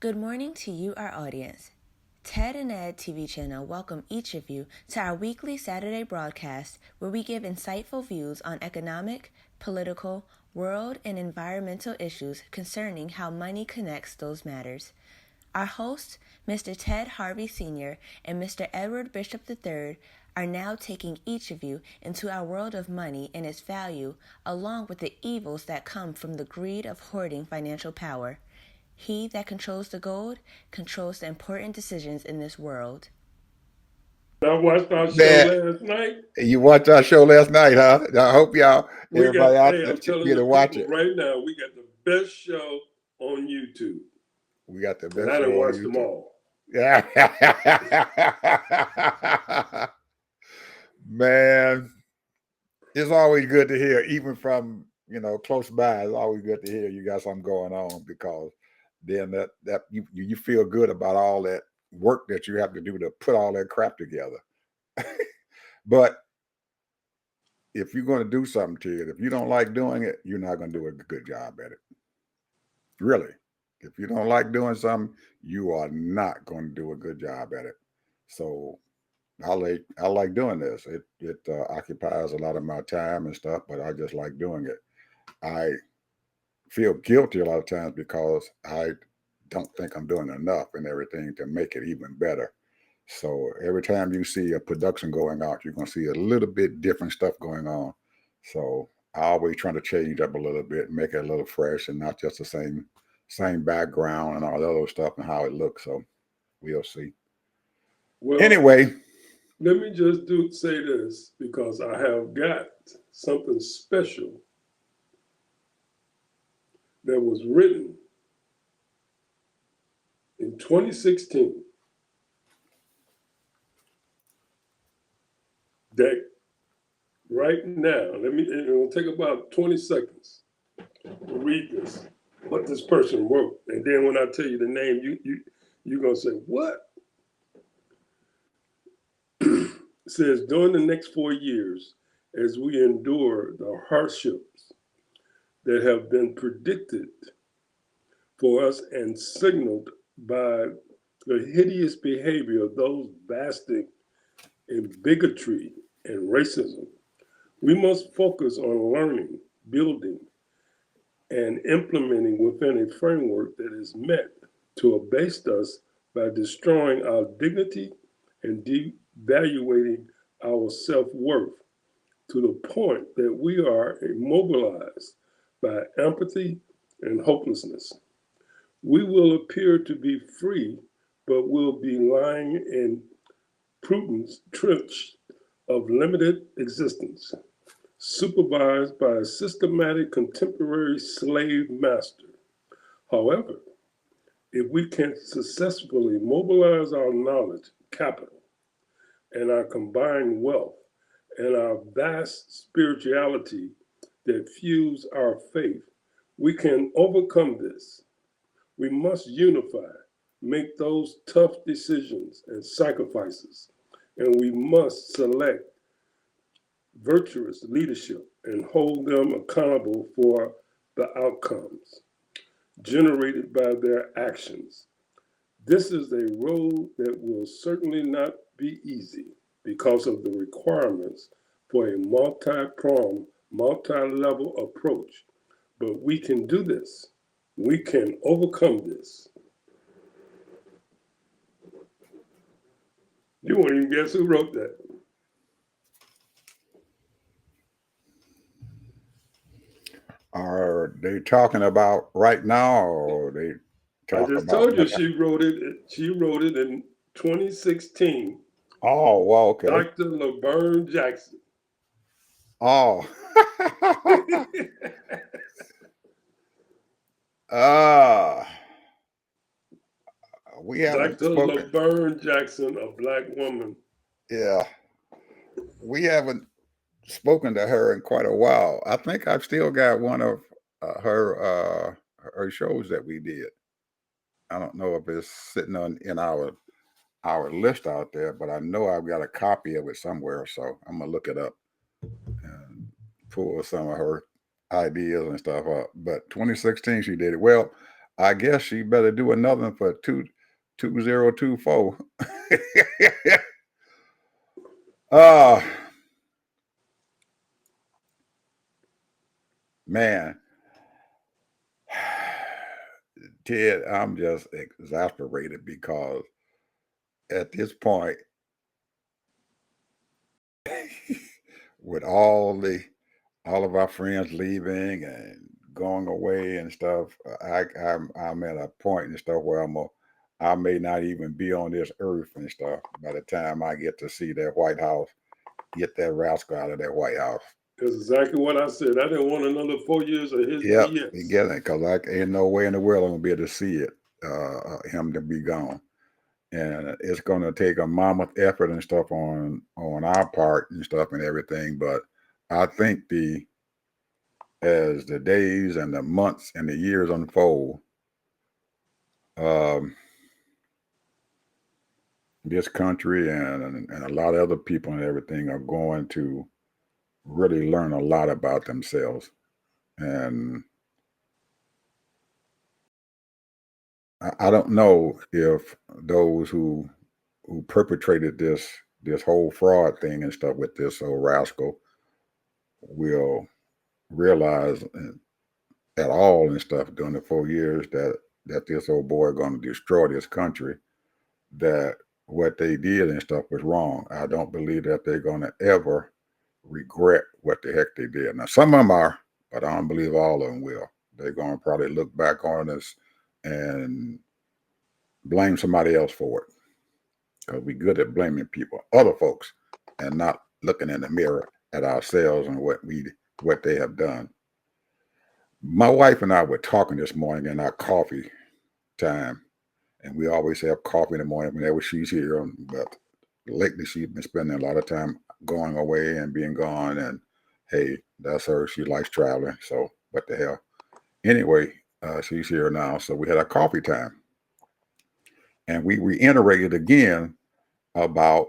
Good morning to you, our audience. Ted and Ed TV channel welcome each of you to our weekly Saturday broadcast where we give insightful views on economic, political, world, and environmental issues concerning how money connects those matters. Our hosts, Mr. Ted Harvey Sr. and Mr. Edward Bishop III, are now taking each of you into our world of money and its value, along with the evils that come from the greed of hoarding financial power. He that controls the gold controls the important decisions in this world. I watched our show Man, last night. you watched our show last night, huh? I hope everybody out there I'm telling get the to watch people it. right now, we got the best show on YouTube. We got the And best I done show on watched them YouTube. all. Yeah. Man, it's always good to hear, even from, close by. It's always good to hear you got something going on, because then that you feel good about all that work that you have to do to put all that crap together. But if you're going to do something to it, if you don't like doing it, you're not going to do a good job at it. Really. If you don't like doing something, you are not going to do a good job at it. So I like doing this. It occupies a lot of my time and stuff, but I just like doing it. I feel guilty a lot of times because I don't think I'm doing enough and everything to make it even better. So every time you see a production going out, you're going to see a little bit different stuff going on. So I always try to change up a little bit, make it a little fresh, and not just the same background and all the other stuff and how it looks. So we'll see. Well, Anyway, let me just say this, because I have got something special that was written in 2016 that right now, it'll take about 20 seconds to read this, what this person wrote. And then when I tell you the name, you're going to say, what? It says, during the next 4 years, as we endure the hardships that have been predicted for us and signaled by the hideous behavior of those basking in bigotry and racism, we must focus on learning, building, and implementing within a framework that is meant to abase us by destroying our dignity and devaluating our self-worth to the point that we are immobilized by apathy and hopelessness. We will appear to be free, but will be lying in Putin's trench of limited existence, supervised by a systematic contemporary slave master. However, if we can successfully mobilize our knowledge, capital, and our combined wealth, and our vast spirituality that fuels our faith, we can overcome this. We must unify, make those tough decisions and sacrifices, and we must select virtuous leadership and hold them accountable for the outcomes generated by their actions. This is a road that will certainly not be easy because of the requirements for a multi-pronged, multi-level approach. But we can do this. We can overcome this. You won't even guess who wrote that. are they talking about right now, or they I talk just about told you she wrote it. She wrote it in 2016. Oh, well, okay. Dr. LaVerne Jackson. Oh. Dr. uh we haven't spoken. LaVerne Jackson, a black woman. Yeah, we haven't spoken to her in quite a while. I think I've still got one of her shows that we did. I don't know if it's sitting on in our list out there, but I know I've got a copy of it somewhere. So I'm gonna look it up and pull some of her ideas and stuff up. But 2016, she did it well. I guess she better do another one for 2024. Oh man, Ted, I'm just exasperated because at this point, with all of our friends leaving and going away and stuff, I'm at a point and stuff where I may not even be on this earth and stuff by the time I get to see that White House, get that rascal out of that White House. That's exactly what I said. I didn't want another 4 years of his Yep, BS. you get it, because I ain't no way in the world I'm gonna be able to see it, him to be gone. And it's going to take a mammoth effort and stuff on our part and stuff and everything. But I think as the days and the months and the years unfold, this country and a lot of other people and everything are going to really learn a lot about themselves. And I don't know if those who perpetrated this whole fraud thing and stuff with this old rascal will realize at all and stuff during the 4 years that this old boy going to destroy this country, that what they did and stuff was wrong. I don't believe that they're going to ever regret what the heck they did. Now, some of them are, but I don't believe all of them will. They're going to probably look back on us and blame somebody else for it, because we're good at blaming people, other folks, and not looking in the mirror at ourselves and what they have done. My wife and I were talking this morning in our coffee time, and we always have coffee in the morning whenever she's here. But lately, she's been spending a lot of time going away and being gone. And hey, that's her. She likes traveling. So what the hell? Anyway, she's here now. So we had a coffee time, and we reiterated again about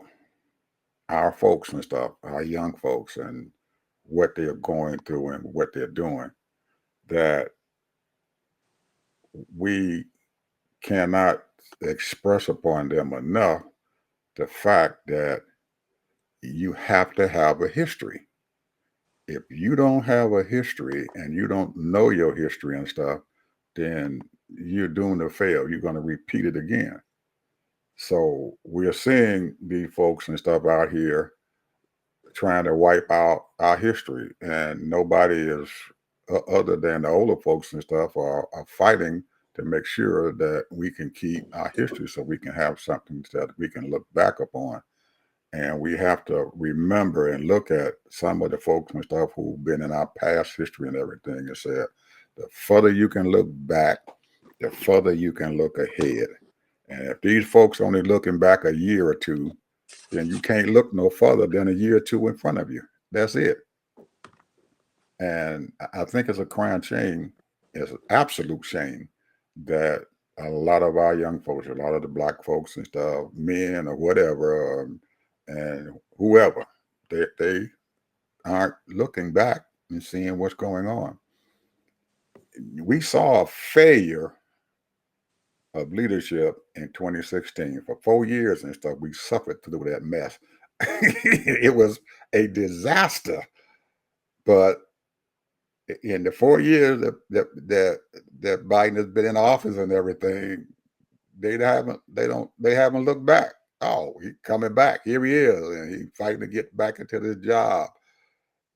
our folks and stuff, our young folks, and what they're going through and what they're doing. That we cannot express upon them enough the fact that you have to have a history. If you don't have a history and you don't know your history and stuff, then you're doomed to fail. You're going to repeat it again. So we're seeing these folks and stuff out here trying to wipe out our history, and nobody is, other than the older folks and stuff, are fighting to make sure that we can keep our history so we can have something that we can look back upon. And we have to remember and look at some of the folks and stuff who've been in our past history and everything, and said, the further you can look back, the further you can look ahead. And if these folks only looking back a year or two, then you can't look no further than a year or two in front of you. That's it. And I think it's a crying shame, it's an absolute shame that a lot of our young folks, a lot of the black folks and stuff, men or whatever, and whoever, they aren't looking back and seeing what's going on. We saw a failure of leadership in 2016. For 4 years and stuff, we suffered through that mess. It was a disaster. But in the 4 years that Biden has been in office and everything, they haven't looked back. Oh, he's coming back. Here he is, and he's fighting to get back into this job.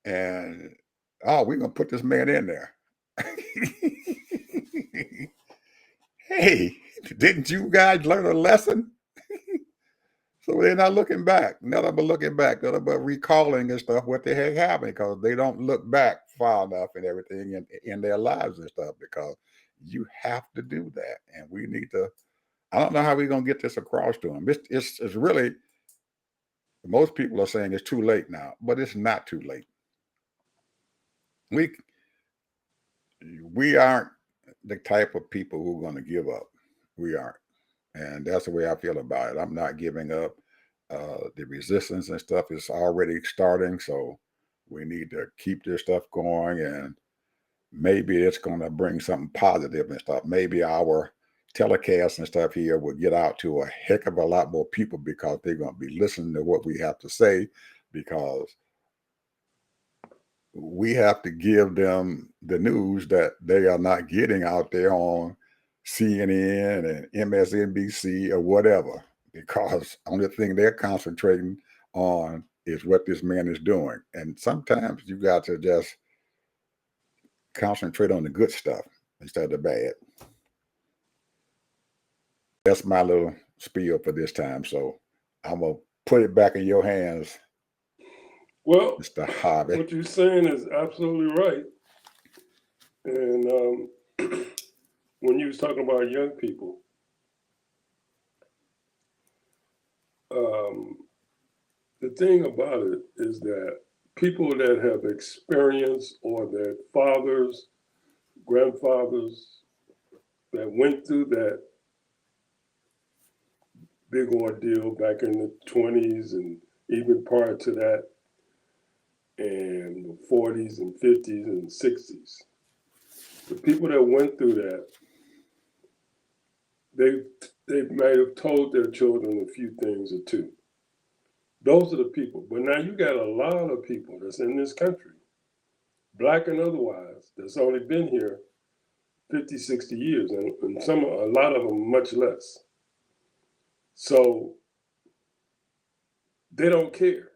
And we're gonna put this man in there. Hey, didn't you guys learn a lesson? So they're not looking back. None of them are looking back. None of them are recalling and stuff what the heck happened, because they don't look back far enough and everything in their lives and stuff, because you have to do that. And we need to, I don't know how we're going to get this across to them. It's really, most people are saying it's too late now, but it's not too late. We aren't the type of people who are going to give up. We aren't. And that's the way I feel about it. I'm not giving up. The resistance and stuff is already starting, so we need to keep this stuff going and maybe it's going to bring something positive and stuff. Maybe our telecast and stuff here will get out to a heck of a lot more people because they're going to be listening to what we have to say, because we have to give them the news that they are not getting out there on CNN and MSNBC or whatever, because only thing they're concentrating on is what this man is doing. And sometimes you got to just concentrate on the good stuff instead of the bad. That's my little spiel for this time. So I'm going to put it back in your hands. Well, Mr. Harvey. What you're saying is absolutely right. And when you was talking about young people, the thing about it is that people that have experience, or their fathers, grandfathers that went through that big ordeal back in the 20s and even prior to that, and the 40s and 50s and 60s, the people that went through that, they might have told their children a few things or two. Those are the people. But now you got a lot of people that's in this country, black and otherwise, that's only been here 50, 60 years, and a lot of them much less. So they don't care.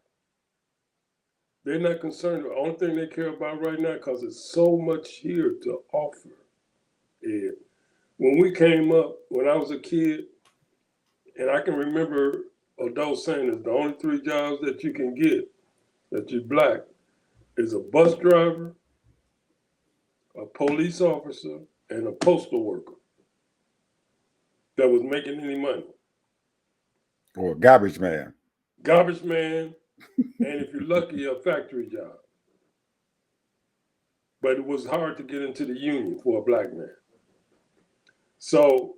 They're not concerned. The only thing they care about right now, because there's so much here to offer. And when we came up, when I was a kid, and I can remember adults saying it's the only 3 jobs that you can get, that you're black, is a bus driver, a police officer, and a postal worker that was making any money. Or a garbage man. Garbage man, and if you're lucky, a factory job. But it was hard to get into the union for a black man. So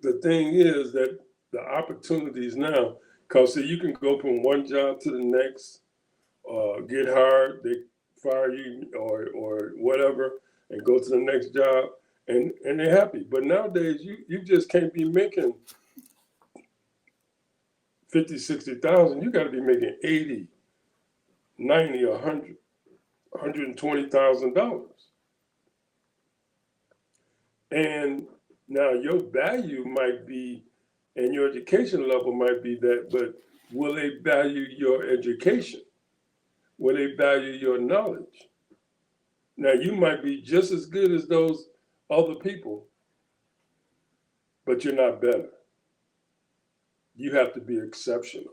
the thing is that the opportunities now, because see, you can go from one job to the next, get hired, they fire you or whatever, and go to the next job, and they're happy. But nowadays, you just can't be making 50, 60,000. You got to be making 80, 90, 100, $120,000. And now your value might be, and your education level might be that, but will they value your education? Will they value your knowledge? Now you might be just as good as those other people, but you're not better. You have to be exceptional.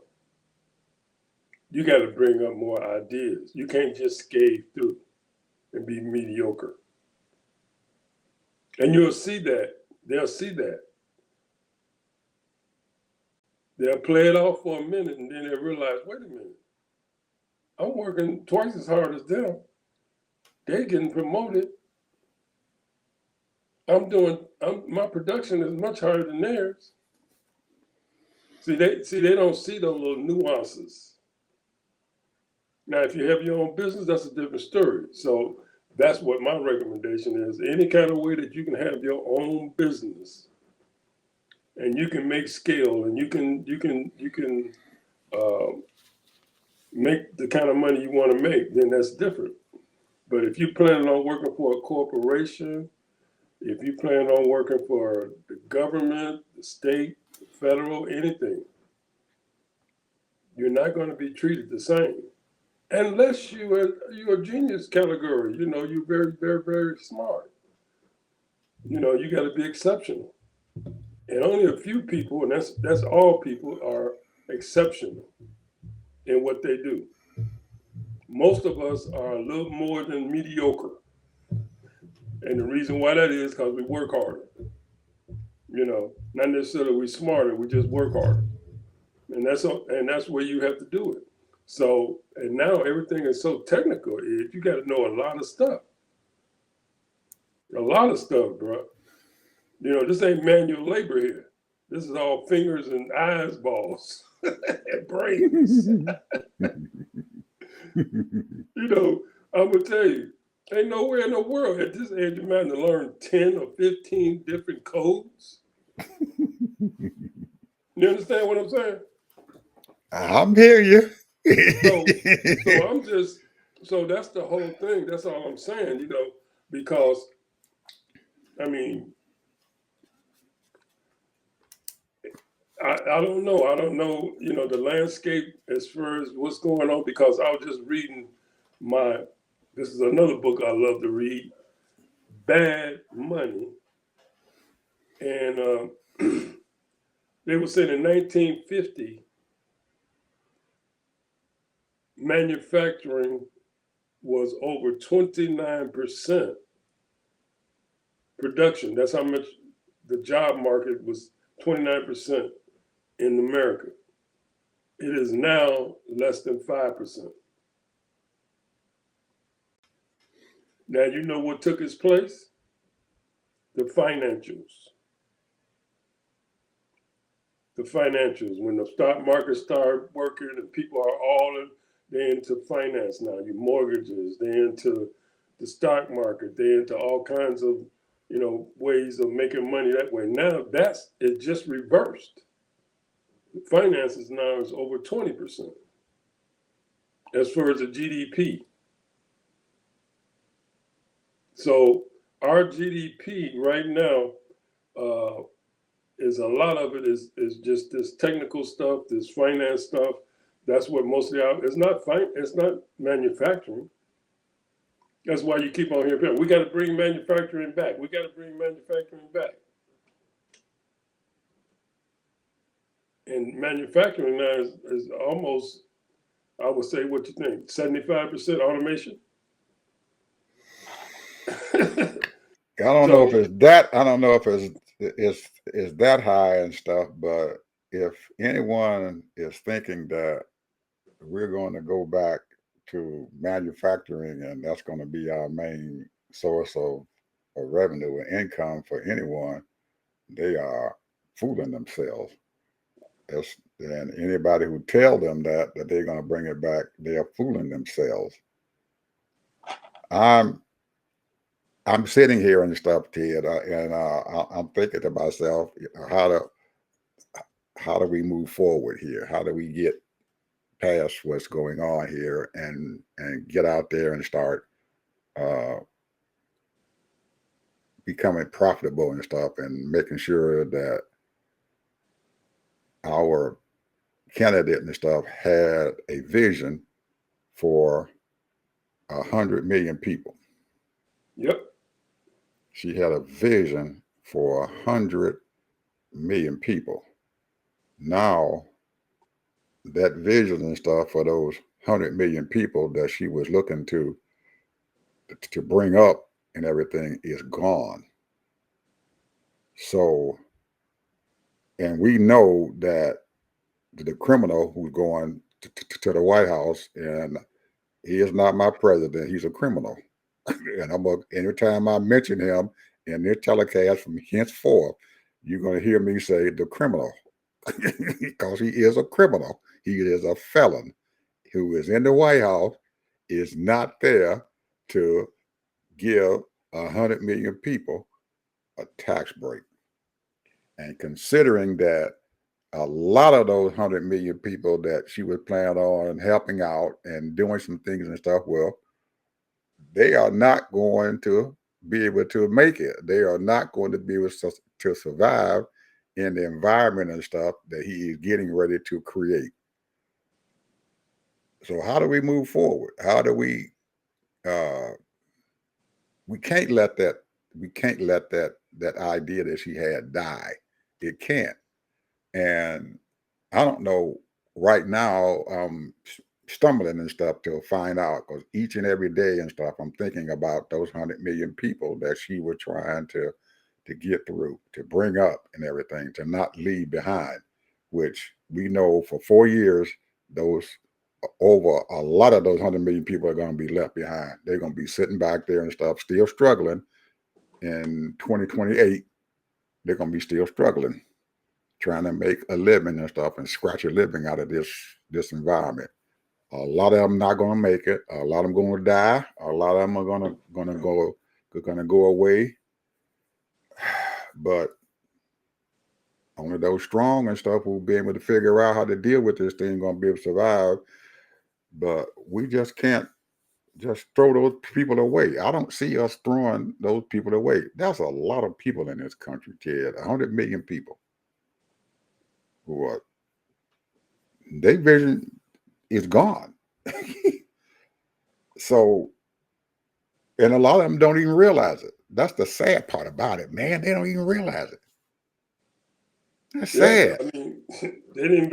You got to bring up more ideas. You can't just skate through and be mediocre. And you'll see that. They'll see that. They'll play it off for a minute, and then they'll realize, wait a minute, I'm working twice as hard as them. They're getting promoted. My production is much higher than theirs. See, they don't see those little nuances. Now, if you have your own business, that's a different story. So that's what my recommendation is. Any kind of way that you can have your own business, and you can make scale, and you can make the kind of money you want to make, then that's different. But if you're planning on working for a corporation, if you plan on working for the government, the state, the federal, anything, you're not going to be treated the same. Unless you're a genius category, you're very, very, very smart. You got to be exceptional. And only a few people, and that's all people, are exceptional in what they do. Most of us are a little more than mediocre. And the reason why that is because we work harder. Not necessarily we're smarter, we just work harder. And that's where you have to do it. So, and now everything is so technical. You got to know a lot of stuff. A lot of stuff, bro. This ain't manual labor here. This is all fingers and eyes balls and brains. I'm going to tell you, Ain't nowhere in the world at this age of man to learn 10 or 15 different codes. You understand what I'm saying? I'm hear you. So I'm just, so that's the whole thing. That's all I'm saying, because I mean, I don't know. I don't know, the landscape as far as what's going on, because I was just reading this is another book I love to read, Bad Money. And they were saying in 1950, manufacturing was over 29% production. That's how much the job market was, 29% in America. It is now less than 5%. Now, you know what took its place? The financials. The financials. When the stock market started working and people are they're into finance now. Your mortgages, they're into the stock market, they're into all kinds of, ways of making money that way. Now it just reversed. The finances now is over 20% as far as the GDP. So our GDP right now, is a lot of it is just this technical stuff, this finance stuff. That's what mostly it's not manufacturing. That's why you keep on hearing, we got to bring manufacturing back. We got to bring manufacturing back. And manufacturing now is almost, I would say, what you think, 75% automation? I don't know if it's that. I don't know if it's that high and stuff. But if anyone is thinking that we're going to go back to manufacturing and that's going to be our main source of revenue and income for anyone, they are fooling themselves. And anybody who tell them that they're going to bring it back, they are fooling themselves. I'm sitting here and stuff, Ted, and I'm thinking to myself, how do we move forward here? How do we get past what's going on here and get out there and start becoming profitable and stuff, and making sure that our candidate and stuff had a vision for 100 million people. Yep. She had a vision for 100 million people. Now, that vision and stuff for those 100 million people that she was looking to bring up and everything is gone. So, and we know that the criminal who's going to the White House, and he is not my president, he's a criminal. And anytime I mention him in this telecast from henceforth, you're going to hear me say the criminal, because he is a criminal. He is a felon who is in the White House, is not there to give 100 million people a tax break. And considering that a lot of those 100 million people that she was planning on helping out and doing some things and stuff, well, they are not going to be able to make it. They are not going to be able to survive in the environment and stuff that he is getting ready to create. So how do we move forward? How do we can't let that idea that she had die. It can't. And I don't know right now, stumbling and stuff to find out, because each and every day and stuff, I'm thinking about those 100 million people that she was trying to get through, to bring up and everything, to not leave behind, which we know for 4 years, those over a lot of those 100 million people are going to be left behind. They're going to be sitting back there and stuff, still struggling. In 2028, they're going to be still struggling, trying to make a living and stuff and scratch a living out of this environment. A lot of them not going to make it. A lot of them going to die. A lot of them are going to go away. But only those strong and stuff will be able to figure out how to deal with this thing, going to be able to survive. But we just can't just throw those people away. I don't see us throwing those people away. That's a lot of people in this country, Ted. 100 million people who are, their vision is gone. So, and a lot of them don't even realize it. That's the sad part about it, man. They don't even realize it. That's sad. I mean, they don't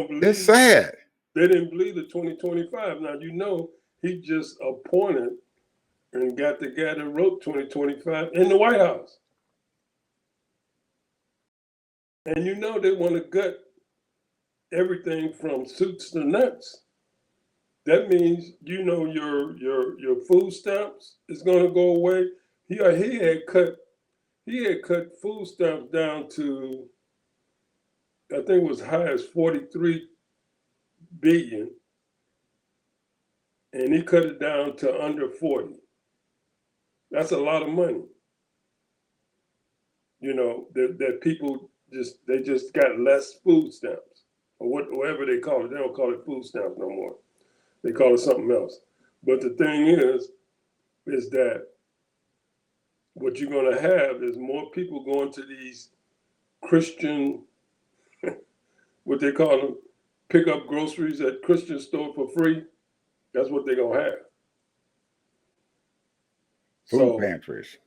believe. It's sad. They didn't believe the 2025. Now, you know, he just appointed and got the guy that wrote 2025 in the White House. And you know they want to gut everything from suits to nuts. That means, you know, your food stamps is going to go away. He had cut food stamps down to, I think it was high as 43 billion, and he cut it down to under 40. That's a lot of money. You know, that people just got less food stamps, or whatever they call it. They don't call it food stamps no more. They call it something else. But the thing is that what you're going to have is more people going to these Christian, what they call them, pick up groceries at Christian store for free. That's what they're going to have. Food pantries.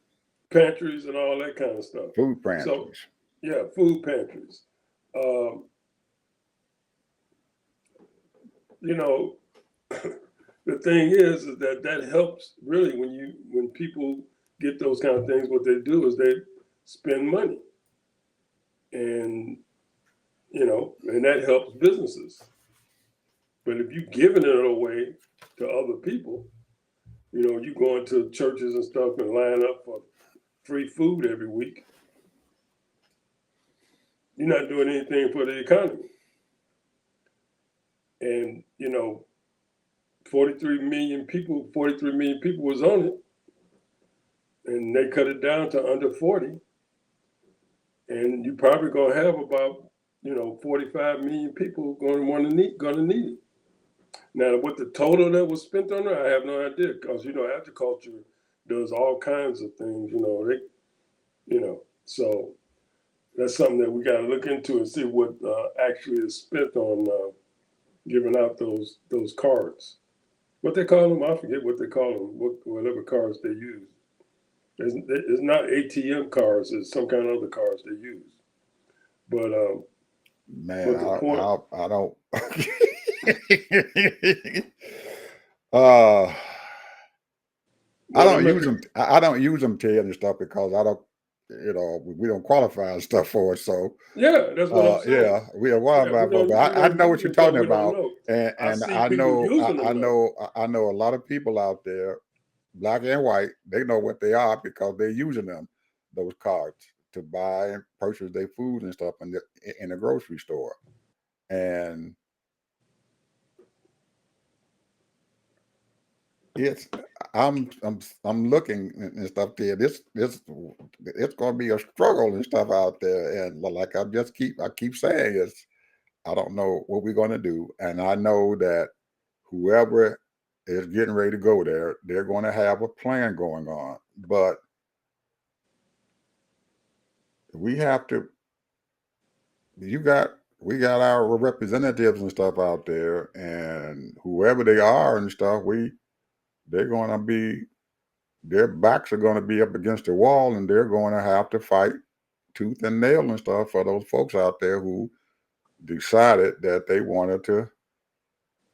Pantries and all that kind of stuff. Food pantries. So, yeah, food pantries. You know, the thing is that helps really when people get those kind of things. What they do is they spend money, and you know, and that helps businesses. But if you're giving it away to other people, you know, you go into churches and stuff and line up for free food every week, you're not doing anything for the economy. And you know, 43 million people was on it, and they cut it down to under 40. And you're probably gonna have about, you know, 45 million people gonna need it. Now, what the total that was spent on it, I have no idea, because you know, agriculture does all kinds of things. So that's something that we got to look into and see what actually is spent on giving out those cards. What they call them, I forget what they call them. Whatever cards they use. It's not ATM cards. It's some kind of other cards they use. But man, I don't. I don't use them. I don't use them, Ted, and stuff, because I don't. You know, we don't qualify and stuff for it. So yeah, that's what I'm saying. Yeah, we don't qualify for it. But I know what you're talking about, and I know a lot of people out there, black and white, they know what they are because they're using those cards to buy and purchase their food and stuff in the grocery store. And it's I'm looking and stuff there. It's going to be a struggle and stuff out there. And like I keep saying, is I don't know what we're going to do. And I know that whoever is getting ready to go there, they're going to have a plan going on. But we have to. We got our representatives and stuff out there, and whoever they are and stuff, they're going to be, their backs are going to be up against the wall, and they're going to have to fight tooth and nail and stuff for those folks out there who decided that they wanted to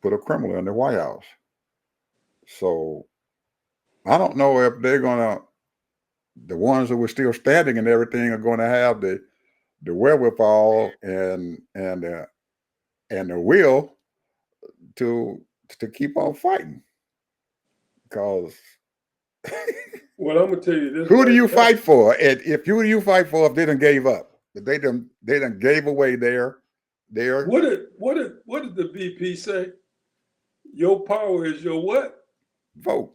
put a criminal in the White House. So I don't know if they're going to, the ones who are still standing and everything are going to have the wherewithal and the will to keep on fighting. Because well, I'm gonna tell you this. Who do you fight for? And who do you fight for if they done gave up? If they done gave away their What did the VP say? Your power is your what? Vote.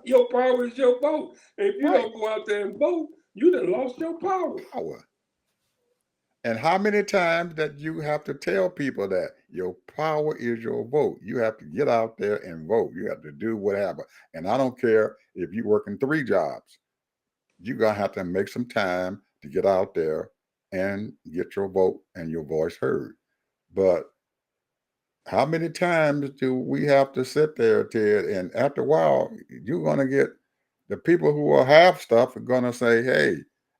Your power is your vote. And if you Right. don't go out there and vote, you done lost your power. Power. And how many times that you have to tell people that your power is your vote? You have to get out there and vote. You have to do whatever. And I don't care if you're working 3 jobs. You're going to have to make some time to get out there and get your vote and your voice heard. But how many times do we have to sit there, Ted? And after a while, you're going to get the people who will have stuff are going to say, hey,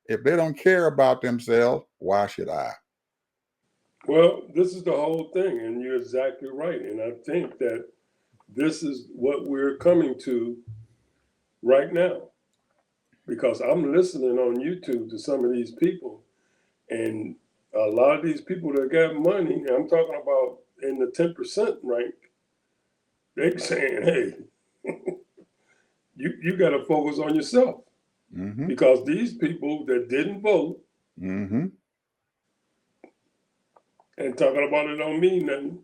if they don't care about themselves, why should I? Well, this is the whole thing, and you're exactly right. And I think that this is what we're coming to right now. Because I'm listening on YouTube to some of these people, and a lot of these people that got money, I'm talking about in the 10% rank, they saying, hey, you got to focus on yourself. Mm-hmm. Because these people that didn't vote Mm-hmm. and talking about it don't mean nothing,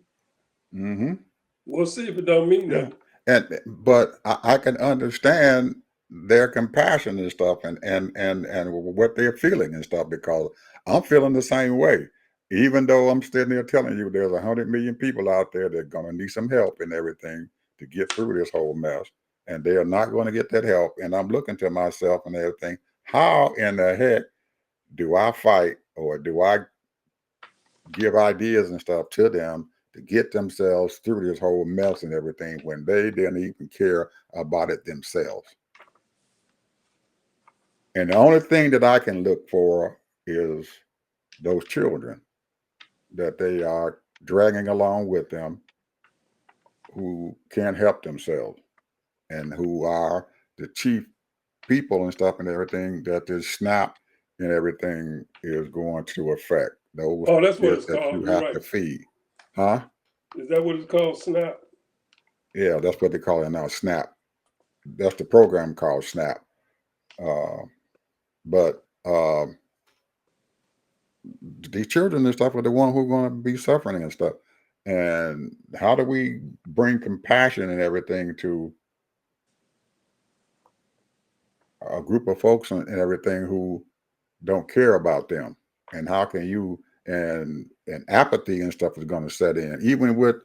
Mm-hmm. we'll see if it don't mean Yeah. nothing. But I can understand their compassion and stuff and what they're feeling and stuff because I'm feeling the same way. Even though I'm sitting there telling you there's 100 million people out there that are gonna need some help and everything to get through this whole mess. And they are not going to get that help. And I'm looking to myself and everything, how in the heck do I fight or do I give ideas and stuff to them to get themselves through this whole mess and everything when they didn't even care about it themselves. And the only thing that I can look for is those children that they are dragging along with them who can't help themselves and who are the chief people and stuff and everything that this SNAP and everything is going to affect. Those Oh, that's what kids it's that you called. You're have right. to feed. Huh? Is that what it's called? SNAP? Yeah, that's what they call it now, SNAP. That's the program called SNAP. Uh, but these children and stuff are the one who are going to be suffering and stuff. And how do we bring compassion and everything to a group of folks and everything who don't care about them? And how can you and apathy and stuff is going to set in, even with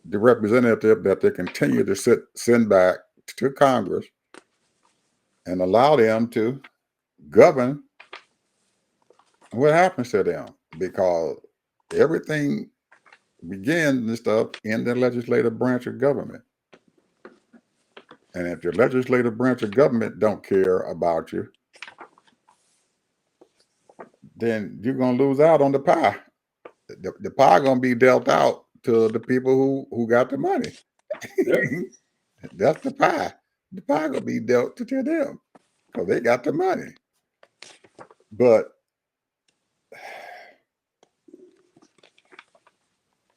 the representative that they continue to send back to Congress and allow them to govern what happens to them because everything begins and stuff in the legislative branch of government. And if your legislative branch of government don't care about you, then you're gonna lose out on the pie. The pie gonna be dealt out to the people who got the money. Yep. That's the pie. The pie gonna be dealt to them because they got the money. But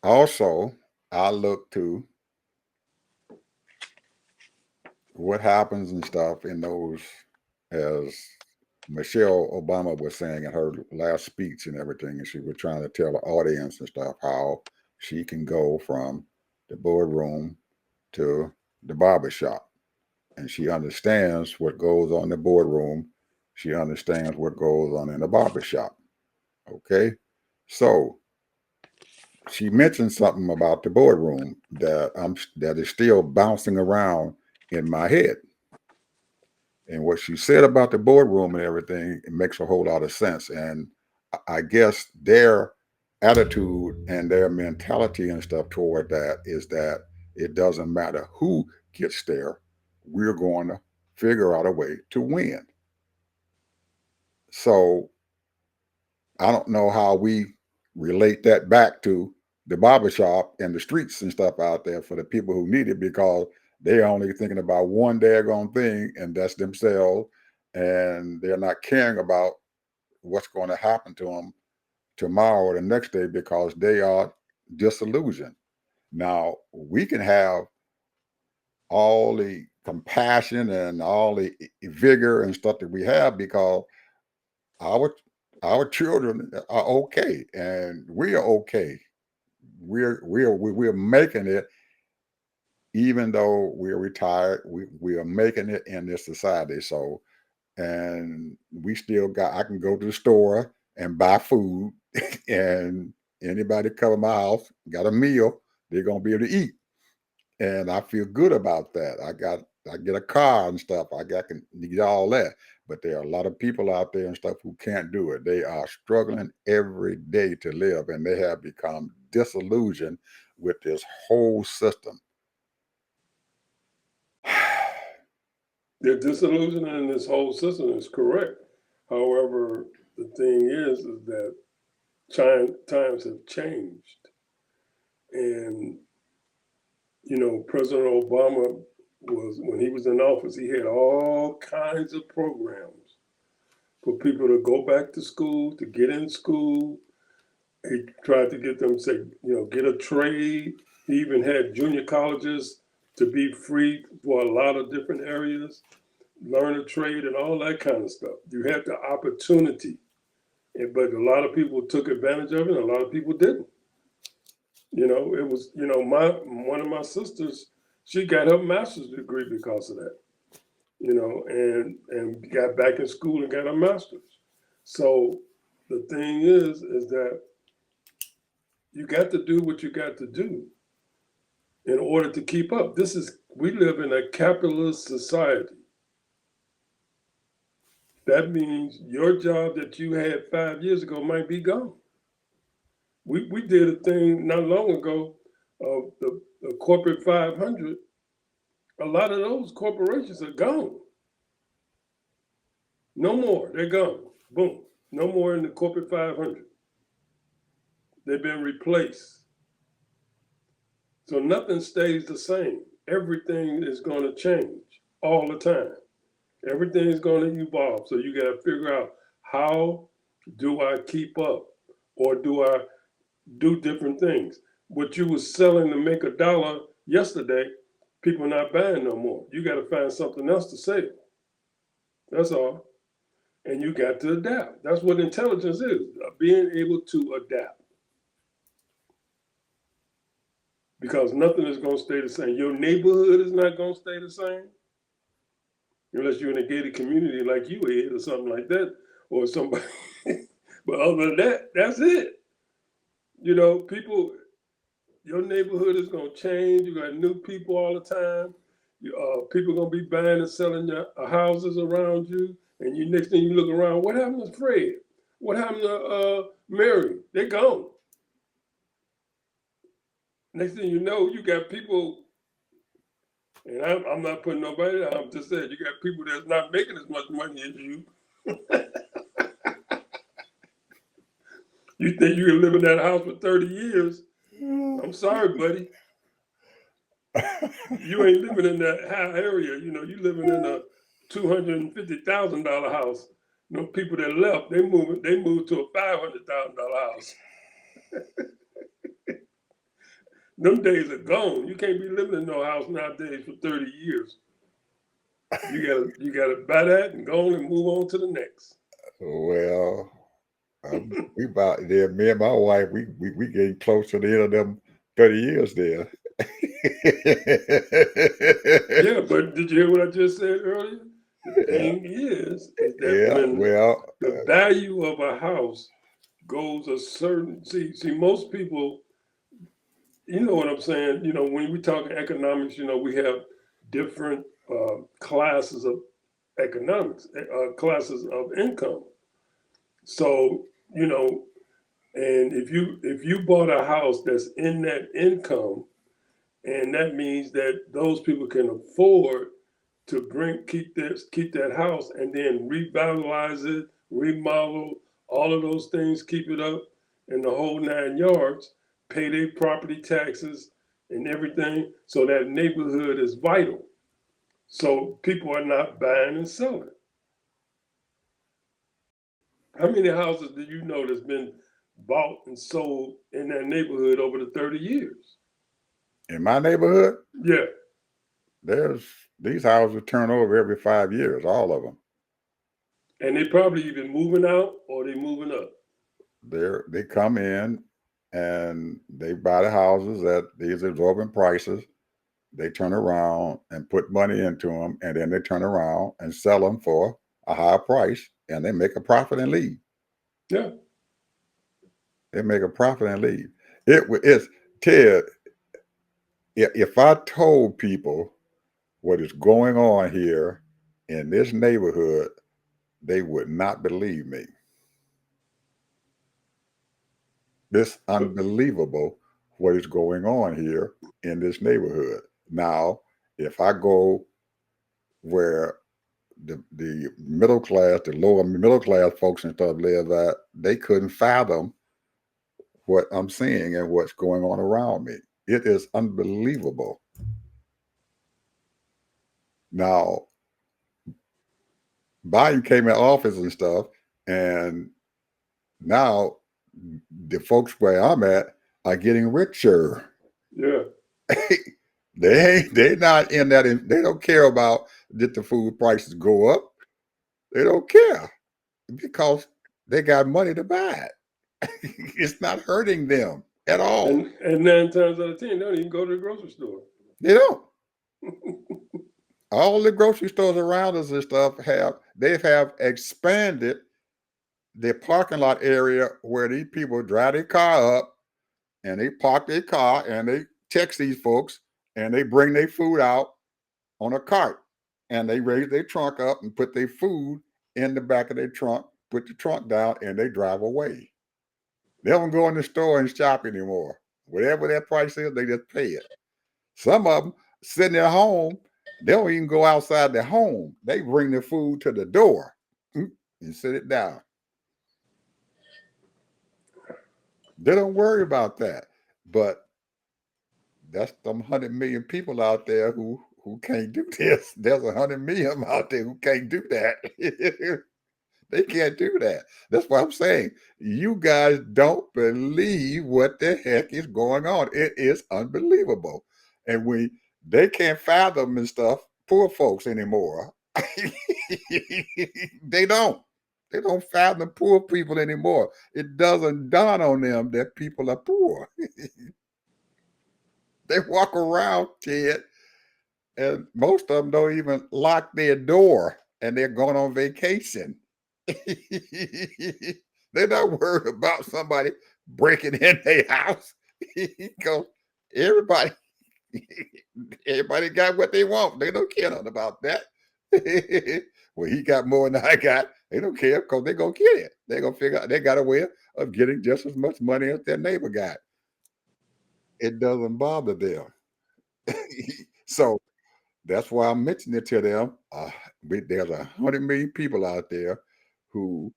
also, I look to what happens and stuff in those, as Michelle Obama was saying in her last speech and everything, and she was trying to tell the audience and stuff how she can go from the boardroom to the barbershop. And she understands what goes on in the boardroom. She understands what goes on in the barbershop. Okay. So she mentioned something about the boardroom that is still bouncing around in my head. And what she said about the boardroom and everything, it makes a whole lot of sense. And I guess their attitude and their mentality and stuff toward that is that it doesn't matter who gets there, we're going to figure out a way to win. So I don't know how we relate that back to the barbershop and the streets and stuff out there for the people who need it because they're only thinking about one daggone thing, and that's themselves. And they're not caring about what's going to happen to them tomorrow or the next day because they are disillusioned. Now, we can have all the compassion and all the vigor and stuff that we have because our our children are okay and we are okay. we're making it, even though we're retired. We are making it in this society. So, and we still got. I can go to the store and buy food, and anybody come to my house got a meal, they're gonna be able to eat, and I feel good about that. I get a car and stuff. Can get all that. But there are a lot of people out there and stuff who can't do it. They are struggling every day to live, and they have become disillusioned with this whole system. The disillusion in this whole system is correct. However, the thing is that times have changed. And, President Obama when he was in office, he had all kinds of programs for people to go back to school, to get in school. He tried to get them to say, get a trade. He even had junior colleges to be free for a lot of different areas, learn a trade and all that kind of stuff. You had the opportunity, but a lot of people took advantage of it, and a lot of people didn't. It was, one of my sisters, she got her master's degree because of that, and got back in school and got her master's. So the thing is that you got to do what you got to do in order to keep up. We live in a capitalist society. That means your job that you had 5 years ago might be gone. We did a thing not long ago of the corporate 500. A lot of those corporations are gone. No more. They're gone. Boom. No more in the corporate 500. They've been replaced. So nothing stays the same. Everything is going to change all the time. Everything is going to evolve. So you got to figure out, how do I keep up, or do I do different things? What you was selling to make $1 yesterday, people are not buying no more. You got to find something else to sell. That's all. And you got to adapt. That's what intelligence is, being able to adapt. Because nothing is going to stay the same. Your neighborhood is not going to stay the same. Unless you're in a gated community like you is, or something like that, or somebody. But other than that, that's it. People, your neighborhood is going to change. You got new people all the time. People are going to be buying and selling your houses around you. And next thing you look around, what happened to Fred? What happened to Mary? They're gone. Next thing you know, you got people, and I'm not putting nobody down, I'm just saying, you got people that's not making as much money as you. You think you can live in that house for 30 years? I'm sorry, buddy. You ain't living in that high area. You living in a $250,000 house. People that left, they moved to a $500,000 house. Them days are gone. You can't be living in no house nowadays for 30 years. You gotta buy that and go on and move on to the next. Well, we about there. Me and my wife, we getting close to the end of them 30 years there. Yeah, but did you hear what I just said earlier? The thing is that when the value of a house goes a certain, see most people, you know what I'm saying? When we talk economics, we have different classes of economics, classes of income. So, and if you bought a house that's in that income, and that means that those people can afford to keep that house, and then revitalize it, remodel, all of those things, keep it up, and the whole 9 yards, pay their property taxes and everything. So that neighborhood is vital. So people are not buying and selling. How many houses do you know that's been bought and sold in that neighborhood over the 30 years? In my neighborhood? Yeah. These houses turn over every 5 years, all of them. And they probably either moving out or they moving up. They come in and they buy the houses at these exorbitant prices. They turn around and put money into them, and then they turn around and sell them for a higher price, and they make a profit and leave. Yeah. They make a profit and leave. It's Ted. If I told people what is going on here in this neighborhood, they would not believe me. It's unbelievable what is going on here in this neighborhood. Now, if I go where the middle class, the lower middle class folks and stuff live at, they couldn't fathom what I'm seeing and what's going on around me. It is unbelievable. Now, Biden came in office and stuff, and now the folks where I'm at are getting richer. Yeah. They're not in that. They don't care about did the food prices go up. They don't care because they got money to buy it. It's not hurting them at all. And 9 times out of 10, they don't even go to the grocery store. They don't. All the grocery stores around us and stuff have expanded the parking lot area where these people drive their car up and they park their car and they text these folks and they bring their food out on a cart and they raise their trunk up and put their food in the back of their trunk, put the trunk down, and they drive away. They don't go in the store and shop anymore. Whatever that price is, they just pay it. Some of them sitting at home, they don't even go outside their home. They bring their food to the door and sit it down. They don't worry about that. But that's them 100 million people out there who can't do this. There's 100 million out there who can't do that. They can't do that. That's what I'm saying. You guys don't believe what the heck is going on. It is unbelievable. And they can't fathom and stuff, poor folks anymore. They don't. They don't fathom poor people anymore. It doesn't dawn on them that people are poor. They walk around, Ted, and most of them don't even lock their door and they're going on vacation. They're not worried about somebody breaking in their house because everybody everybody got what they want. They don't care nothing about that. Well, he got more than I got. They don't care because they're gonna get it. They're gonna figure out they got a way of getting just as much money as their neighbor got. It doesn't bother them. So that's why I'm mentioning it to them. There's 100 million people out there who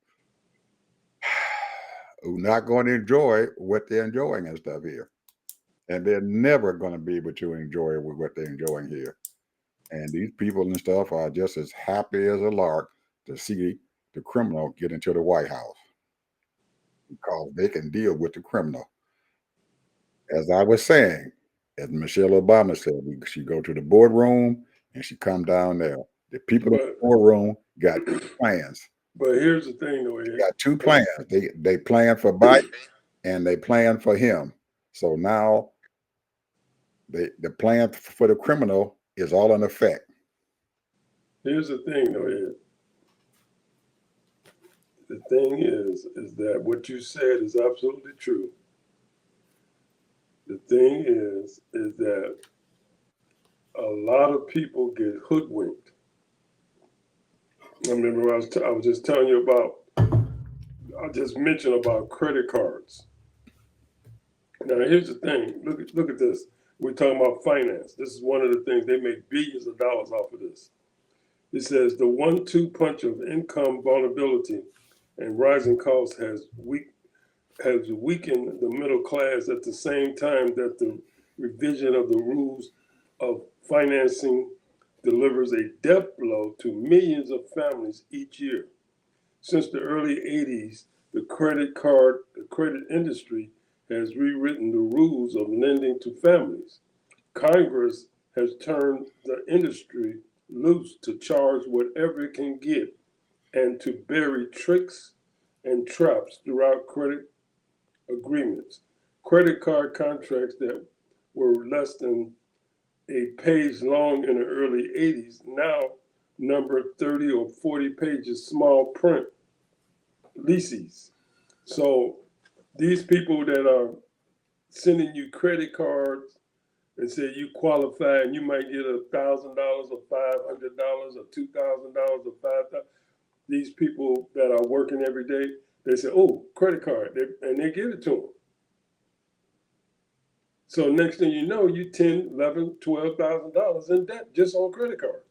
not going to enjoy what they're enjoying and stuff here. And they're never going to be able to enjoy what they're enjoying here. And these people and stuff are just as happy as a lark to see the criminal get into the White House because they can deal with the criminal. As I was saying, as Michelle Obama said, she go to the boardroom and she come down there. The people in the boardroom got plans. But here's the thing, though. They got two plans. They plan for Biden and they plan for him. So now the plan for the criminal is all in effect. Here's the thing, though, Ed. The thing is that what you said is absolutely true. The thing is that a lot of people get hoodwinked. I remember I was just telling you about. I just mentioned about credit cards. Now here's the thing. Look at this. We're talking about finance. This is one of the things they make billions of dollars off of this. It says the 1-2 punch of income vulnerability and rising costs has weakened the middle class at the same time that the revision of the rules of financing delivers a death blow to millions of families each year. Since the early 80s, the credit industry has rewritten the rules of lending to families. Congress has turned the industry loose to charge whatever it can get and to bury tricks and traps throughout credit agreements. credit card contracts that were less than a page long in the early 80s now number 30 or 40 pages, small print leases. So these people that are sending you credit cards and say you qualify and you might get $1,000 or $500 or $2,000 or $5,000. These people that are working every day, they say, "Oh, credit card," and they give it to them. So next thing you know, you $10,000, $11,000, $12,000 in debt just on credit cards.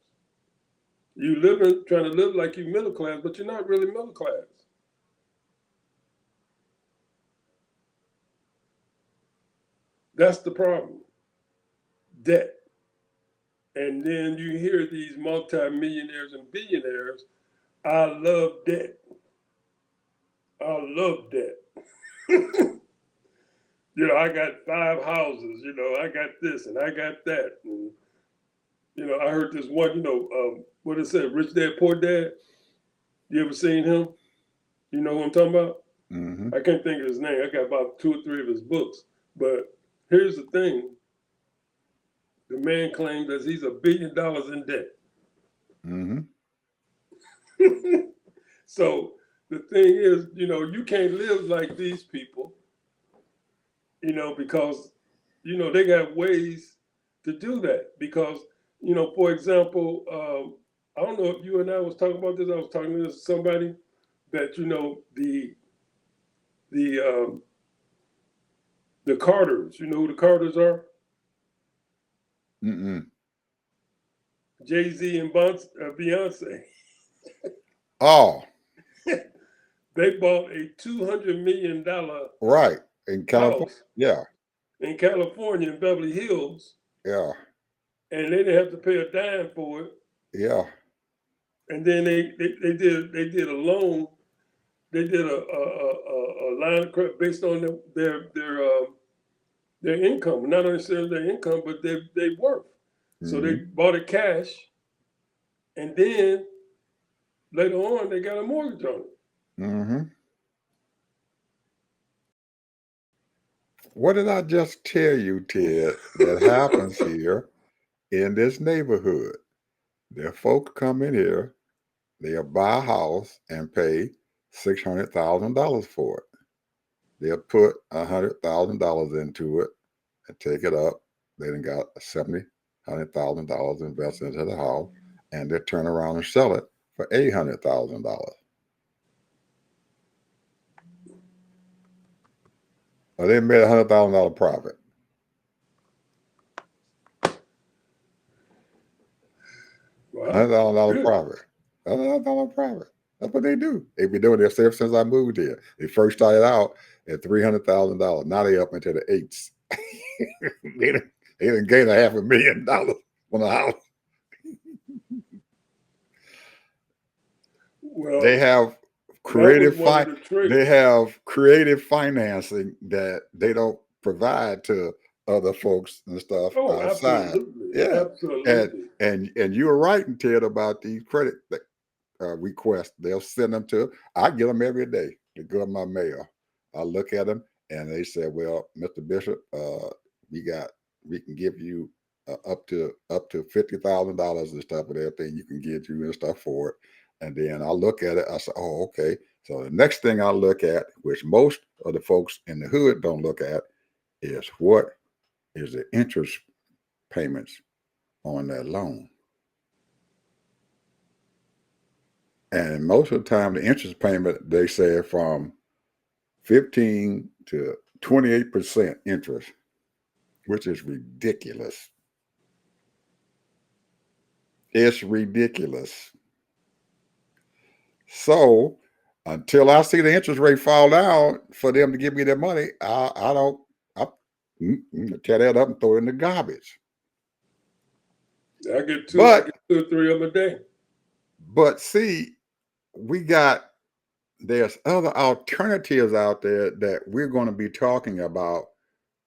You living trying to live like you're middle class, but you're not really middle class. That's the problem. Debt. And then you hear these multimillionaires and billionaires, I love debt. I love debt. I got 5 houses, I got this and I got that. And, I heard this one, what it said, Rich Dad, Poor Dad. You ever seen him? You know who I'm talking about? Mm-hmm. I can't think of his name. I got about 2 or 3 of his books. But here's the thing. The man claims that he's $1 billion in debt. Mm-hmm. So the thing is, you can't live like these people, because, they got ways to do that. Because, for example, I don't know if you and I was talking about this. I was talking to somebody that, the Carters, you know who the Carters are? Mm-mm. Jay-Z and Beyonce. Oh, They bought a $200 million right. In California. house Yeah. in California in Beverly Hills, Yeah. and they didn't have to pay a dime for it. Yeah. And then they did a loan. They did a line of credit based on their income, not necessarily their income, but their worth. So they bought it cash, and then later on they got a mortgage on it. Mm-hmm. What did I just tell you, Ted, that happens here in this neighborhood? There folks come in here, they'll buy a house and pay $600,000 for it. They'll put $100,000 into it and take it up. They done got $100,000 invested into the house, and they turn around and sell it for $800,000. Well, they made $100,000 profit. Wow. $100,000 profit. $100,000 profit. That's what they do. They've been doing this ever since I moved here. They first started out at $300,000. Now they up into the eights. they didn't gain $500,000 on the house. Well, they have creative financing that they don't provide to other folks and stuff outside. Absolutely. Yeah, absolutely. And you were right, Ted, about these credit requests. They'll send them to. I get them every day. They go in my mail. I look at them and they say, "Well, Mr. Bishop, we can give you up to $50,000 and stuff and everything. You can get you and stuff for it." And then I look at it. I say, "Oh, okay." So the next thing I look at, which most of the folks in the hood don't look at, is what is the interest payments on that loan. And most of the time, the interest payment, they say from 15 to 28% interest, which is ridiculous. It's ridiculous. So until I see the interest rate fall down for them to give me their money, I tear that up and throw it in the garbage. I get two or three of them a day. But see, there's other alternatives out there that we're going to be talking about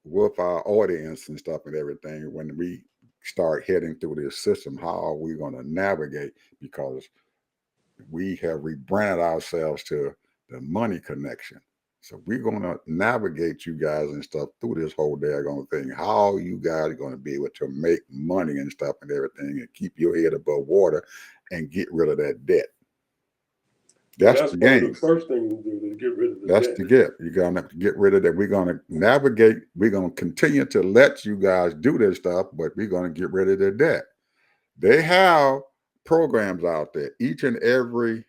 with our audience and stuff and everything when we start heading through this system. How are we going to navigate? Because we have rebranded ourselves to the money connection. So we're gonna navigate you guys and stuff through this whole daggone thing. How you guys are gonna be able to make money and stuff and everything and keep your head above water and get rid of that debt. Well, That's that's the one of game. the first things to do to get rid of the That's debt. the get. You're gonna get rid of that. We're gonna navigate. We're gonna continue to let you guys do this stuff, but we're gonna get rid of the debt. They have programs out there. Each and every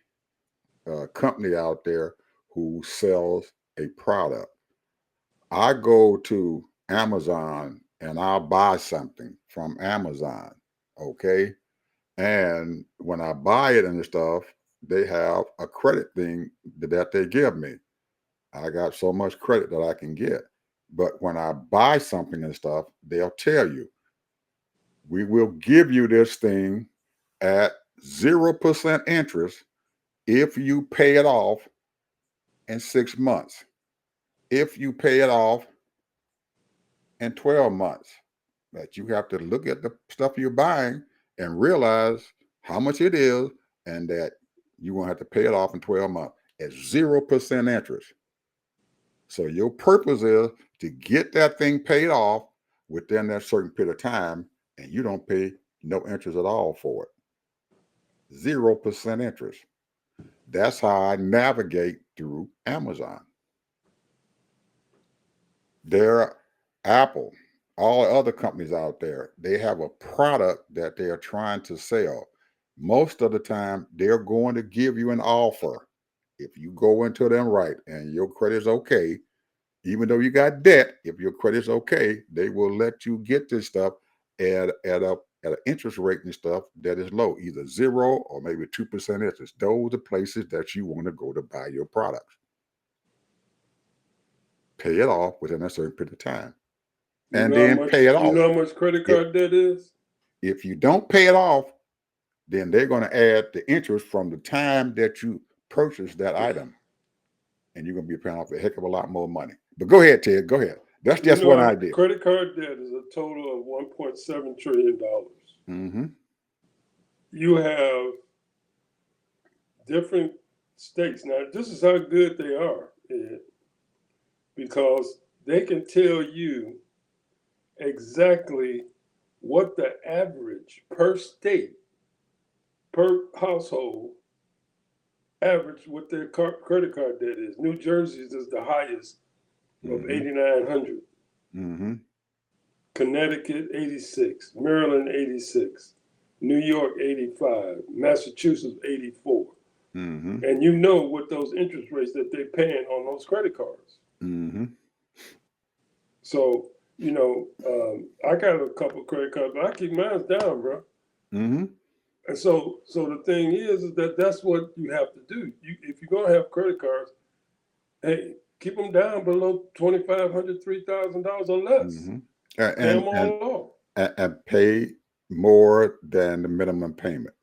company out there who sells a product. I go to Amazon and I'll buy something from Amazon. Okay. And when I buy it and stuff, they have a credit thing that they give me. I got so much credit that I can get. But when I buy something and stuff, they'll tell you, we will give you this thing at 0% interest if you pay it off in 6 months. If you pay it off in 12 months, that you have to look at the stuff you're buying and realize how much it is and that you won't have to pay it off in 12 months at 0% interest. So your purpose is to get that thing paid off within that certain period of time, and you don't pay no interest at all for it. 0% interest. That's how I navigate through Amazon. There, Apple, all the other companies out there, they have a product that they are trying to sell. Most of the time, they're going to give you an offer. If you go into them right and your credit's okay, even though you got debt, if your credit's okay, they will let you get this stuff at an interest rate and stuff that is low, either 0 or maybe 2% interest. Those are the places that you want to go to buy your products. Pay it off within a certain period of time. And then pay it off. You know how much credit card debt is? If you don't pay it off, then they're going to add the interest from the time that you purchased that item. And you're going to be paying off a heck of a lot more money. But go ahead, Ted. Go ahead. That's just one idea. Credit card debt is a total of $1.7 trillion. Mm-hmm. You have different states. Now, this is how good they are, Ed, because they can tell you exactly what the average per state, per household, average what their credit card debt is. New Jersey's is the highest of $8,900. Mm-hmm. Connecticut, 86. Maryland, 86. New York, 85. Massachusetts, 84. Mm-hmm. And you know what those interest rates that they're paying on those credit cards. Mm-hmm. So, I got a couple of credit cards, but I keep mine down, bro. Mm-hmm. And so the thing is that that's what you have to do. If you're going to have credit cards, hey, keep them down below $2,500, $3,000 or less. Mm-hmm. Pay them all off. And pay more than the minimum payment.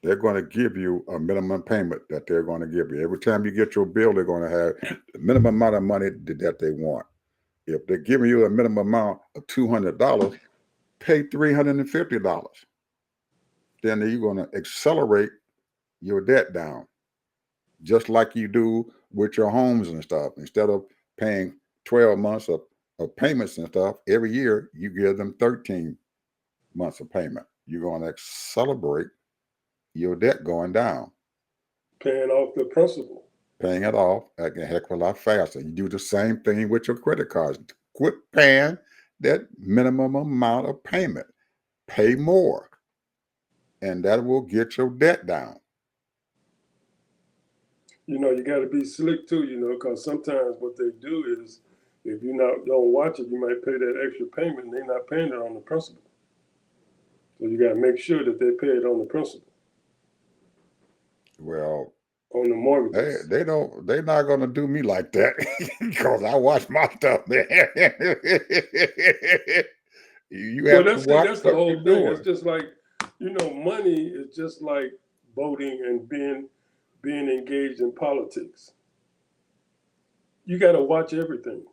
They're going to give you a minimum payment that they're going to give you. Every time you get your bill, they're going to have the minimum amount of money that they want. If they're giving you a minimum amount of $200, pay $350. Then you're going to accelerate your debt down, just like you do with your homes and stuff. Instead of paying 12 months of payments and stuff, every year you give them 13 months of payment. You're going to accelerate your debt going down. Paying off the principal. Paying it off a heck of a lot faster. You do the same thing with your credit cards. Quit paying that minimum amount of payment. Pay more. And that will get your debt down. You got to be slick too, because sometimes what they do is if you don't watch it, you might pay that extra payment and they're not paying it on the principal. So you got to make sure that they pay it on the principal. Well, on the mortgages. They're not gonna do me like that because I watch my stuff, man. You have to watch that's the whole thing. doing. It's just like, money is just like voting and being engaged in politics. You got to watch everything.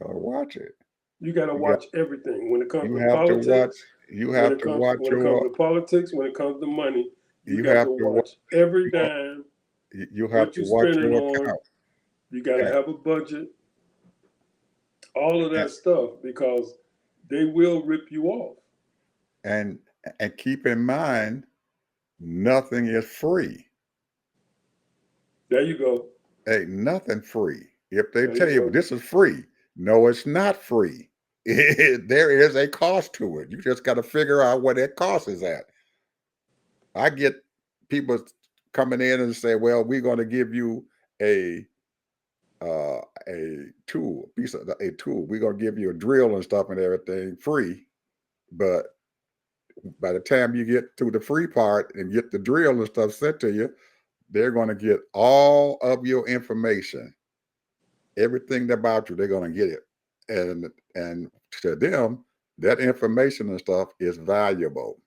You gotta watch it. You got to watch everything when it comes to politics. When it comes to politics, when it comes to money, you got to watch every dime. You have to watch your account. You got to And, have a budget, all of and that stuff, because they will rip you off. and and keep in mind, nothing is free. There you go. Ain't nothing free. If they There tell you you go. this is free, no, it's not free. There is a cost to it. You just got to figure out what that cost is at. I get people coming in and say, "Well, we're going to give you a a tool, piece of a tool. We're going to give you a drill and stuff and everything free." But by the time you get to the free part and get the drill and stuff sent to you, they're going to get all of your information, everything about you. They're going to get it, and to them, that information and stuff is valuable.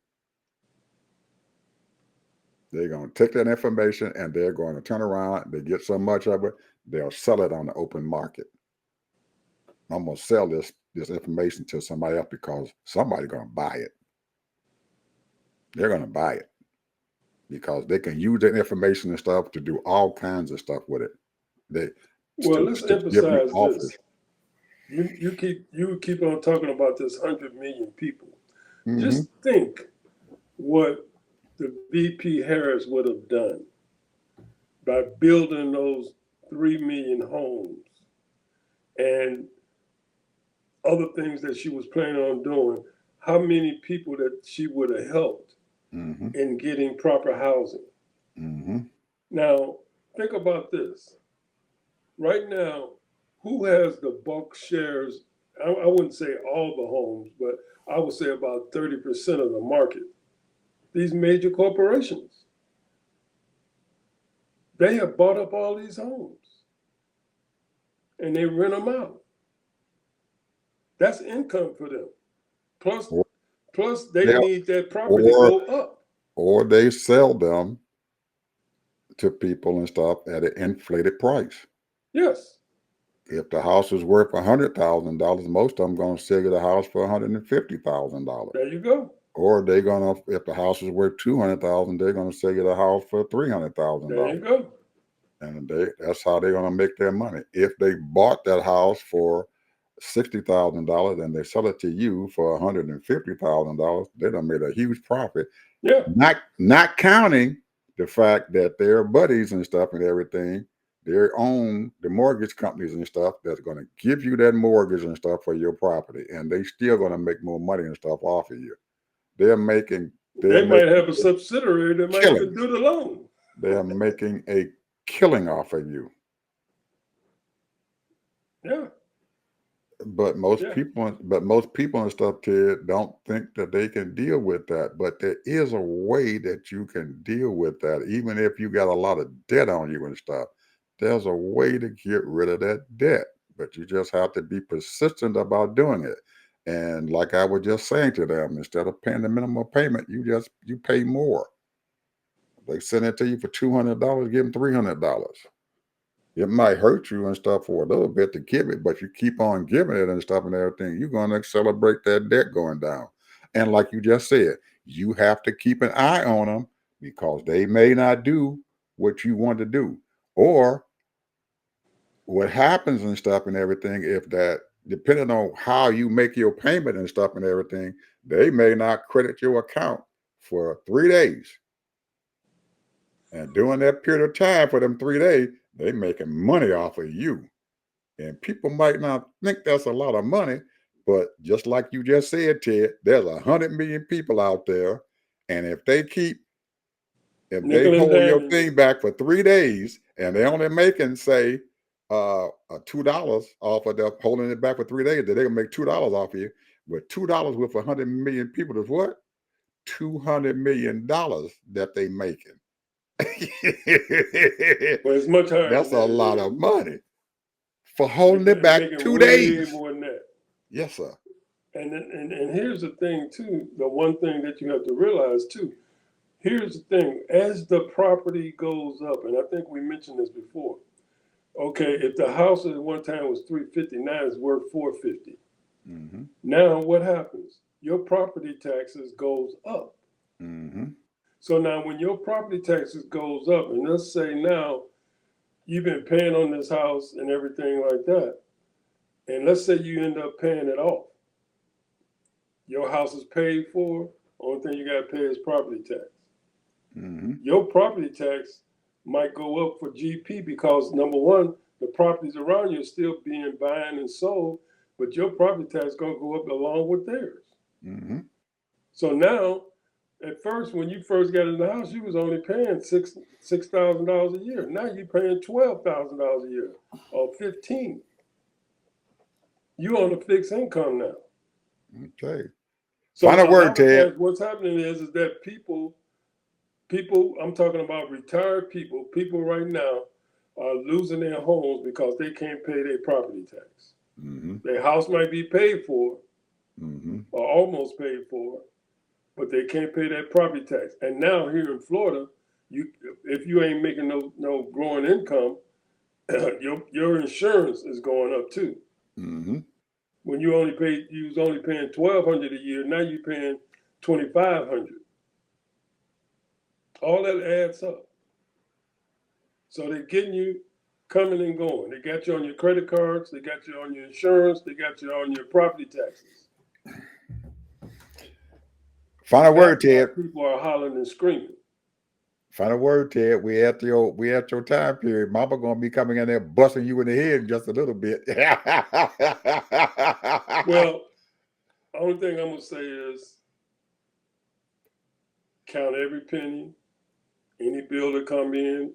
They're going to take that information and they're going to turn around. They get so much of it, they'll sell it on the open market. I'm going to sell this information to somebody else because somebody's going to buy it. They're going to buy it because they can use that information and stuff to do all kinds of stuff with it. They Well, let's to give you emphasize offers. this. You keep on talking about this 100 million people. Mm-hmm. Just think what the VP Harris would have done by building those 3 million homes and other things that she was planning on doing. How many people that she would have helped Mm-hmm. in getting proper housing? Mm-hmm. Now, think about this. Right now, who has the bulk shares? I wouldn't say all the homes, but I would say about 30% of the market. These major corporations. They have bought up all these homes and they rent them out. That's income for them. Plus, Or, plus they yeah, need that property to go up. or they sell them to people and stuff at an inflated price. Yes. If the house is worth $100,000, most of them going to sell you the house for $150,000. There you go. Or they're gonna, if the house is worth $200,000, they're gonna sell you the house for $300,000. There you go. And that's how they're gonna make their money. If they bought that house for $60,000 and they sell it to you for $150,000, they done made a huge profit. Yeah. Not counting the fact that their buddies and stuff and everything, their own the mortgage companies and stuff that's gonna give you that mortgage and stuff for your property, and they still gonna make more money and stuff off of you. They're making They might have a subsidiary that might even killings. do the loan. They're making a killing off of you. Yeah. But most people and stuff, Ted, don't think that they can deal with that. But there is a way that you can deal with that, even if you got a lot of debt on you and stuff. There's a way to get rid of that debt, but you just have to be persistent about doing it. And like I was just saying to them, instead of paying the minimum payment, you pay more. They send it to you for $200, give them $300. It might hurt you and stuff for a little bit to give it, but you keep on giving it and stuff and everything, you're going to celebrate that debt going down. And like you just said, you have to keep an eye on them because they may not do what you want to do. Or what happens and stuff and everything, if that, depending on how you make your payment and stuff and everything, they may not credit your account for 3 days. And during that period of time, for them 3 days, they making money off of you. And people might not think that's a lot of money, but just like you just said, Ted, there's 100 million people out there. And if they Nickel and hold your diming thing you. back for 3 days and they're only making, say, $2 off of them holding it back for 3 days, they're going to make $2 off of you. But $2 with 100 million people is what? $200 million that they making. But it's much higher That's than a that. lot of money for holding it back Making 2 way days. more than that. Yes, sir. And here's the thing too. The one thing that you have to realize too. Here's the thing. As the property goes up, and I think we mentioned this before. Okay, if the house at one time was $350, now it's worth $450. Mm-hmm. Now what happens? Your property taxes goes up. Mm-hmm. So now when your property taxes goes up, and let's say now you've been paying on this house and everything like that. And let's say you end up paying it off. Your house is paid for. Only thing you got to pay is property tax. Mm-hmm. Your property tax might go up for GP because, number one, the properties around you are still being buying and sold, but your property tax is going to go up along with theirs. Mm-hmm. So now, at first, when you first got in the house, you was only paying $6,000 a year. Now you're paying $12,000 a year or $15,000. You on a fixed income now. Okay. So Final a word, lot of Ted. times what's happening is that people, I'm talking about retired people right now are losing their homes because they can't pay their property tax. Mm-hmm. Their house might be paid for Mm-hmm. or almost paid for, but they can't pay that property tax. And now here in Florida, if you ain't making no growing income, your insurance is going up too. Mm-hmm. When you was only paying $1,200 a year, now you're paying $2,500. All that adds up. So they're getting you coming and going. They got you on your credit cards, they got you on your insurance, they got you on your property taxes. Final word, Ted. People are hollering and screaming. Final word, Ted. We at your time period. Mama gonna be coming in there busting you in the head in just a little bit. Well, the only thing I'm gonna say is count every penny. Any bill that come in,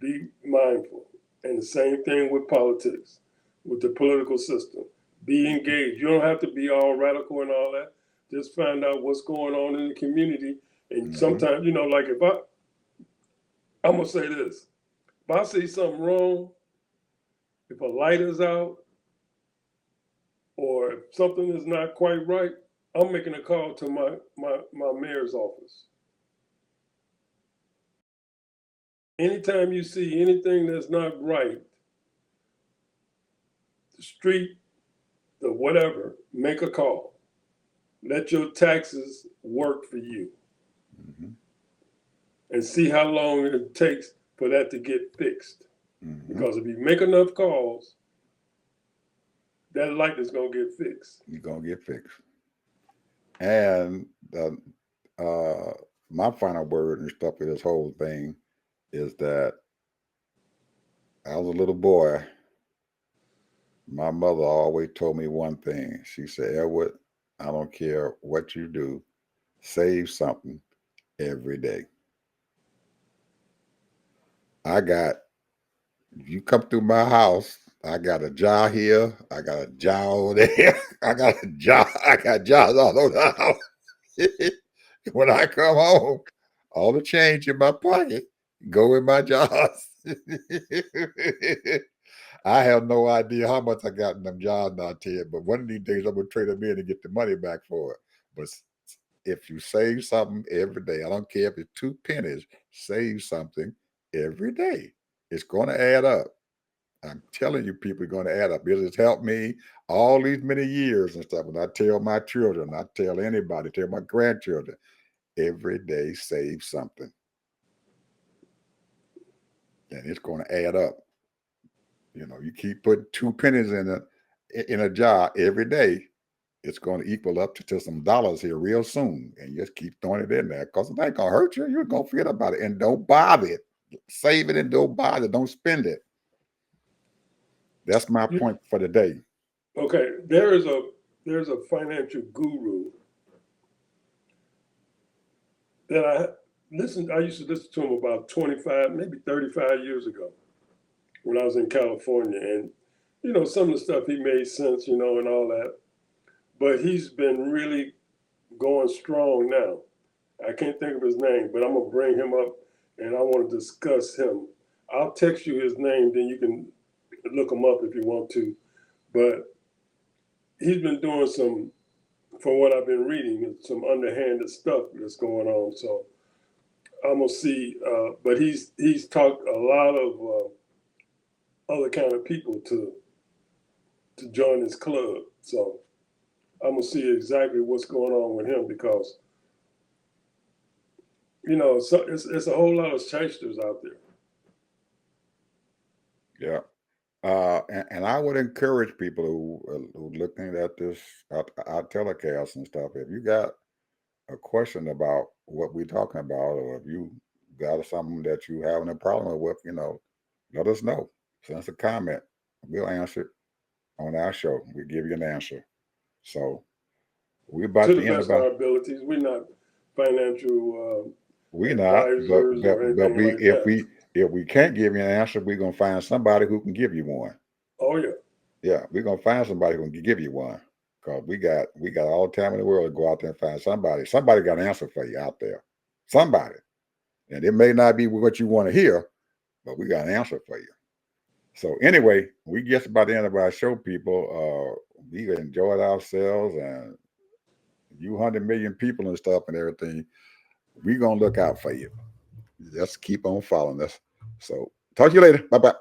be mindful. And the same thing with politics, with the political system. Be engaged. You don't have to be all radical and all that. Just find out what's going on in the community. And sometimes, like if I'm gonna say this. If I see something wrong, if a light is out, or if something is not quite right, I'm making a call to my mayor's office. Anytime you see anything that's not right, the street, the whatever, make a call. Let your taxes work for you. Mm-hmm. And see how long it takes for that to get fixed. Mm-hmm. Because if you make enough calls, that light is going to get fixed. You're going to get fixed. And my final word and stuff with this whole thing is that I was a little boy. My mother always told me one thing. She said, Edward, I don't care what you do, save something every day. You come through my house, I got a jar here, I got a jar over there, I got jars all over the house. When I come home, all the change in my pocket go in my jars. I have no idea how much I got in them jars now, Ted, but one of these days I'm going to trade them in and get the money back for it. But if you save something every day, I don't care if it's 2 pennies, save something every day. It's going to add up. I'm telling you, people are going to add up. It has helped me all these many years and stuff. And I tell my children, I tell anybody, tell my grandchildren, every day save something. And it's going to add up. You keep putting 2 pennies in a jar every day, it's going to equal up to some dollars here real soon. And you just keep throwing it in there because it ain't going to hurt you. You're going to forget about it. And don't bother it. Save it and don't bother it. Don't spend it. That's my point for the day. Okay, there's a financial guru that I used to listen to him about 25, maybe 35 years ago when I was in California. And, some of the stuff he made sense, and all that. But he's been really going strong now. I can't think of his name, but I'm going to bring him up and I want to discuss him. I'll text you his name, then you can look him up if you want to. But he's been doing some, from what I've been reading, some underhanded stuff that's going on. So I'm gonna see. But he's talked a lot of other kind of people to join his club. So I'm gonna see exactly what's going on with him because so it's a whole lot of shysters out there. Yeah. And I would encourage people who looking at this our telecast and stuff. If you got a question about what we're talking about, or if you got something that you having a problem with, let us know. Send us a comment. We'll answer it on our show. We give you an answer. So we're about To to the end best of about. our abilities. We're not financial We not, advisors or but anything we like that. if we can't give you an answer, we're gonna find somebody who can give you one. Oh yeah. Yeah, we're gonna find somebody who can give you one. Cause we got all the time in the world to go out there and find somebody. Somebody got an answer for you out there. Somebody. And it may not be what you want to hear, but we got an answer for you. So anyway, we just about the end of our show, people. We enjoyed ourselves, and you 100 million people and stuff and everything. We're gonna look out for you. Just keep on following us. So talk to you later. Bye bye.